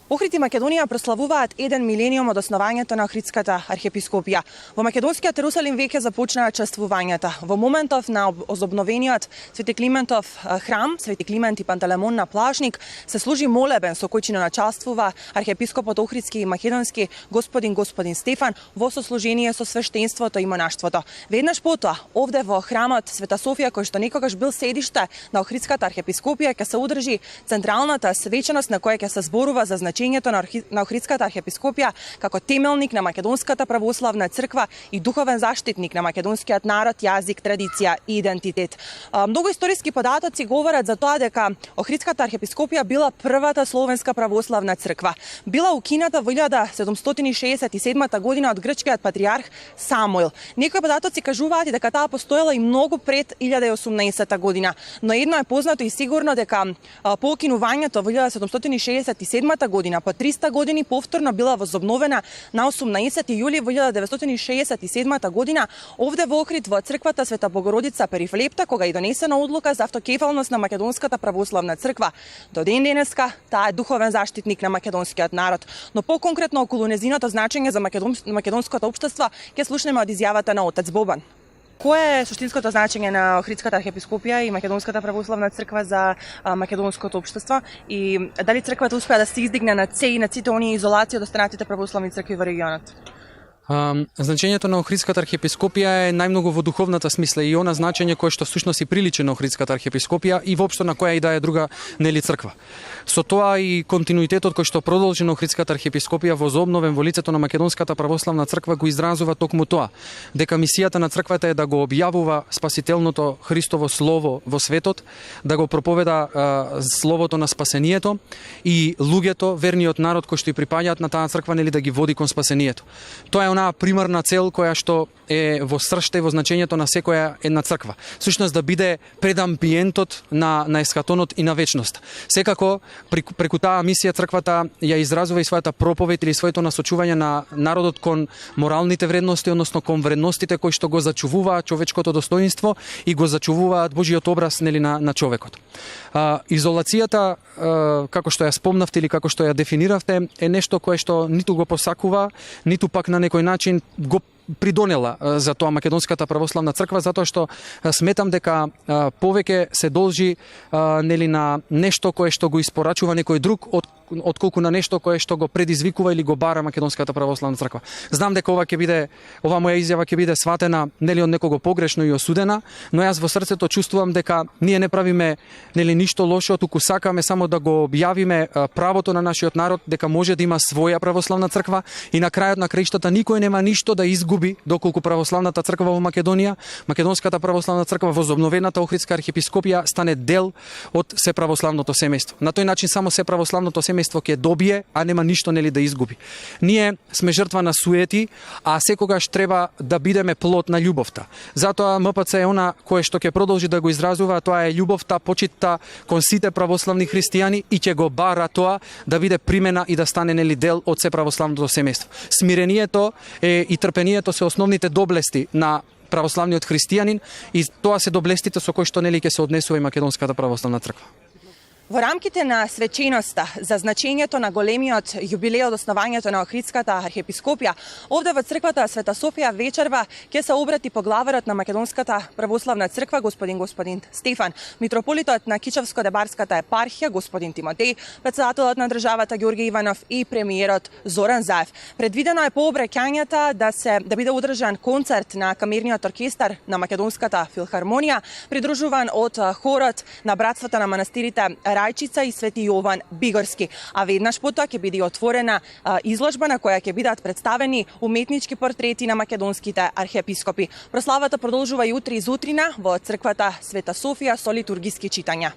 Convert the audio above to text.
Охрид и Македонија прославуваат 1 милениум од основањето на Охридската архиепископија. Во македонскиот Ерусалим веќе започнаа чествувањата. Во моментов на озобновениот Свети Климентов храм, Свети Климент и Пантелемон на Плашник, се служи молебен со кој начествува архиепископот Охридски и Македонски господин Стефан во сослужение со свештенството и монаштвото. Веднаш потоа, овде во храмот Света Софија, кој што некогаш бил седиште на Охридската архиепископија, ќе се одржи централната свеченост на која ќе се зборува за значењето на Охридската архиепископија како темелник на Македонската православна црква и духовен заштитник на македонскиот народ, јазик, традиција и идентитет. Многу историски податоци говорат за тоа дека Охридската архиепископија била првата словенска православна црква. Била укината во 1767 година од грчкиот патриарх Самуил. Некои податоци кажуваат дека таа постоела и многу пред 1018 година, но едно е познато и сигурно дека по укинувањето во 1767 година, по 300 години повторно била возобновена на 18 јули во 1967 година овде во Охрид во црквата Света Богородица Перифлепта, кога и донесена одлука за автокефалност на Македонската православна црква. До ден денеска таа е духовен заштитник на македонскиот народ, но по-конкретно околу незиното значење за македонското општество ќе слушнеме од изјавата на отец Бобан. Кое е суштинското значење на Охридската архиепископија и Македонската православна црква за македонското општество и дали црквата успеа да се издигне над се и над сите оние изолации од останатите православни цркви во регионот? Значењето на Охридската архиепископија е најмногу во духовната смисла и она значење кое што всушност и приличи на Охридската архиепископија и воопшто на која и да е друга црква. Со тоа и континуитетот кој што продолжи на Охридската архиепископија возобновен во лицето на Македонската православна црква го изразува токму тоа, дека мисијата на црквата е да го објавува спасителното Христово слово во светот, да го проповеда словото на спасението и луѓето, верниот народ кој што и припаѓаат на таа црква, да ги води кон спасението. Тоа е онаа примарна цел која што е во сршта и во значењето на секоја една црква. Всушност да биде пред амбиентот на ескатонот и на вечноста. Секако преку таа мисија црквата ја изразува и својата проповед или своето насочување на народот кон моралните вредности, односно кон вредностите кои што го зачувуваат човечкото достоинство и го зачувуваат Божиот образ на човекот. Изолацијата, како што ја спомнавте или како што ја дефиниравте, е нешто кое што ниту го посакува, ниту пак на некој начин го придонела за тоа Македонската православна црква, затоа што сметам дека повеќе се должи на нешто кое што го испорачува некој друг отколку на нешто кое што го предизвикува или го бара Македонската православна црква. Знам дека ова моја изјава ќе биде сватена од некого погрешно и осудена, но јас во срцето чувствувам дека ние не правиме ништо лошо, туку сакаме само да го објавиме правото на нашиот народ дека може да има своја православна црква и на крајот на краиштата никој нема ништо да изгуби доколку православната црква во Македонија, Македонската православна црква возобновената Охридска архиепископија стане дел од сеправославното семејство. На тој начин само сеправославното семејство ќе добие, а нема ништо да изгуби. Ние сме жртва на суети, а секогаш треба да бидеме плод на љубовта. Затоа МПЦ е она кое што ќе продолжи да го изразува, тоа е љубовта, почитта кон сите православни христијани и ќе го бара тоа да биде примена и да стане дел од сеправославното семејство. Смирението и трпението се основните доблести на православниот христијанин и тоа се доблестите со кои што ќе се однесува и Македонската православна црква. Во рамките на свеченоста за значењето на големиот јубилеј од основањето на Охридската архиепископија, овде во црквата Света Софија вечерва ќе се обрати поглаварот на Македонската православна црква господин Стефан, митрополитот на Кичевско-Дебарската епархија господин Тимотеј, претседателот на државата Ѓорѓе Иванов и премиерот Зоран Заев. Предвидено е по обраќањата да биде одржан концерт на камерниот оркестар на Македонската филхармонија, придружуван од хорот на братството на манастирите Рајчица и Свети Јован Бигорски. А веднаш потоа ќе биде отворена изложба на која ќе бидат представени уметнички портрети на македонските архиепископи. Прославата продолжува и утре изутрина во црквата Света Софија со литургиски читања.